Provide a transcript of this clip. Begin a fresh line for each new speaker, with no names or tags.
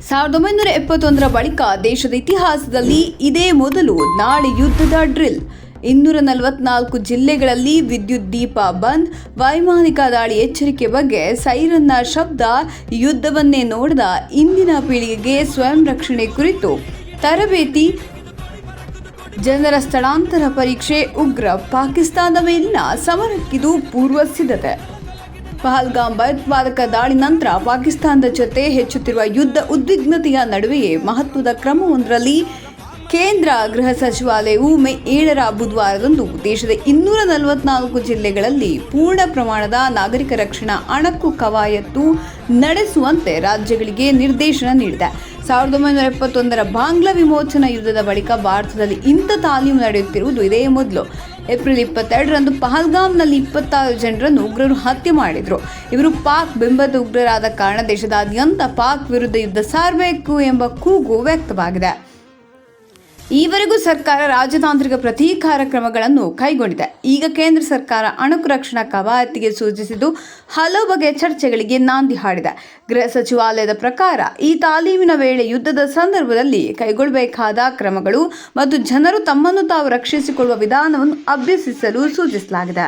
1971 ಬಳಿಕ ದೇಶದ ಇತಿಹಾಸದಲ್ಲಿ ಇದೇ ಮೊದಲು ನಾಳೆ ಯುದ್ಧದ ಡ್ರಿಲ್. 244 ಜಿಲ್ಲೆಗಳಲ್ಲಿ ವಿದ್ಯುತ್ ದೀಪ ಬಂದ್, ವೈಮಾನಿಕ ದಾಳಿ ಎಚ್ಚರಿಕೆ ಬಗ್ಗೆ ಸೈರನ್ನ ಶಬ್ದ, ಯುದ್ಧವನ್ನೇ ನೋಡದ ಇಂದಿನ ಪೀಳಿಗೆಗೆ ಸ್ವಯಂ ರಕ್ಷಣೆ ಕುರಿತು ತರಬೇತಿ, ಜನರ ಸ್ಥಳಾಂತರ ಪರೀಕ್ಷೆ, ಉಗ್ರ ಪಾಕಿಸ್ತಾನದ ಮೇಲಿನ ಸಮರಕ್ಕಿದು ಪೂರ್ವ ಸಿದ್ಧತೆ. ಪಹಲ್ಗಾಮ್ ಭಯೋತ್ಪಾದಕ ದಾಳಿ ನಂತರ ಪಾಕಿಸ್ತಾನದ ಜೊತೆ ಹೆಚ್ಚುತ್ತಿರುವ ಯುದ್ಧ ಉದ್ವಿಗ್ನತೆಯ ನಡುವೆಯೇ ಮಹತ್ವದ ಕ್ರಮವೊಂದರಲ್ಲಿ ಕೇಂದ್ರ ಗೃಹ ಸಚಿವಾಲಯವು ಮೇ 7ರ ಬುಧವಾರದಂದು ದೇಶದ 244 ಜಿಲ್ಲೆಗಳಲ್ಲಿ ಪೂರ್ಣ ಪ್ರಮಾಣದ ನಾಗರಿಕ ರಕ್ಷಣಾ ಅಣಕು ಕವಾಯತು ನಡೆಸುವಂತೆ ರಾಜ್ಯಗಳಿಗೆ ನಿರ್ದೇಶನ ನೀಡಿದೆ. 1971ರ ಬಾಂಗ್ಲಾ ವಿಮೋಚನಾ ಯುದ್ಧದ ಬಳಿಕ ಭಾರತದಲ್ಲಿ ಇಂಥ ತಾಲೀಮು ನಡೆಯುತ್ತಿರುವುದು ಇದೇ ಮೊದಲು. ಏಪ್ರಿಲ್ 22ರಂದು ಪಹಲ್ಗಾಮ್ನಲ್ಲಿ 26 ಜನರನ್ನು ಉಗ್ರರು ಹತ್ಯೆ ಮಾಡಿದರು. ಇವರು ಪಾಕ್ ಬೆಂಬಲಿತ ಉಗ್ರರಾದ ಕಾರಣ ದೇಶದಾದ್ಯಂತ ಪಾಕ್ ವಿರುದ್ಧ ಯುದ್ಧ ಸಾರಬೇಕು ಎಂಬ ಕೂಗು ವ್ಯಕ್ತವಾಗಿದೆ. ಈವರೆಗೂ ಸರ್ಕಾರ ರಾಜತಾಂತ್ರಿಕ ಪ್ರತೀಕಾರ ಕ್ರಮಗಳನ್ನು ಕೈಗೊಂಡಿದೆ. ಈಗ ಕೇಂದ್ರ ಸರ್ಕಾರ ಅಣಕು ರಕ್ಷಣಾ ಕವಾಯತಿಗೆ ಸೂಚಿಸಿದ್ದು ಹಲವು ಬಗೆಯ ಚರ್ಚೆಗಳಿಗೆ ನಾಂದಿ ಹಾಡಿದೆ. ಗೃಹ ಸಚಿವಾಲಯದ ಪ್ರಕಾರ ಈ ತಾಲೀಮಿನ ವೇಳೆ ಯುದ್ಧದ ಸಂದರ್ಭದಲ್ಲಿ ಕೈಗೊಳ್ಳಬೇಕಾದ ಕ್ರಮಗಳು ಮತ್ತು ಜನರು ತಮ್ಮನ್ನು ತಾವು ರಕ್ಷಿಸಿಕೊಳ್ಳುವ ವಿಧಾನವನ್ನು ಅಭ್ಯಸಿಸಲು ಸೂಚಿಸಲಾಗಿದೆ.